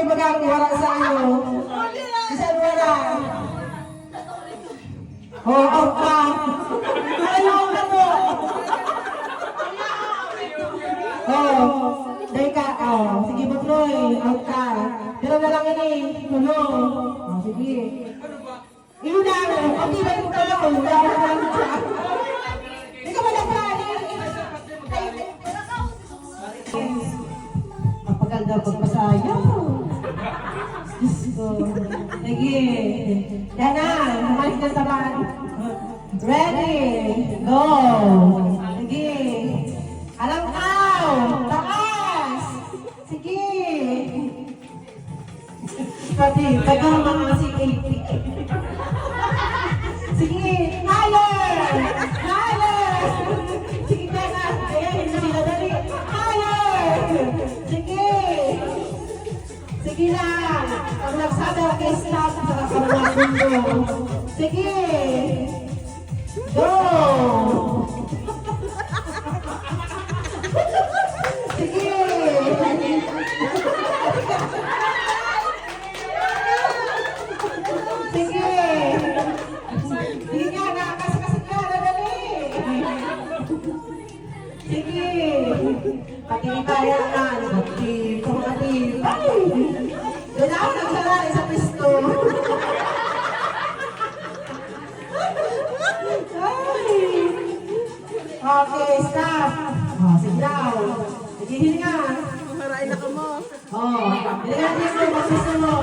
magagawa sa iyo. Isa wala. Out ka. Ayaw ka to. Dahil ka, sige Batroy, out ka. Pero na lang ini, sige. Iunan, hindi ba yung tao? Hindi ka malagani. Mapaganda pagpasayaw. Sige. Yan na, umalis na sa van. Ready, go. Sige. Alangkaw, taas. Sige. Pati, tagang mga si-80. Sige, higher! Higher! Sige ka na. Ayan, hindi sila dali. Higher! Sige! Sige lang. Pag nagsabi ako kay stop, saka sa mga mundo. Sige! Go! Sige! Sige! Sige nga, nakakasakasik ka, nadali! Sige! Patilibayan, patibay! Doon ako nagsalari sa pisto. Okay, stop. Sit down. Sige, hilinga. Marain ako mo. Hilinga din mo, magpisto mo.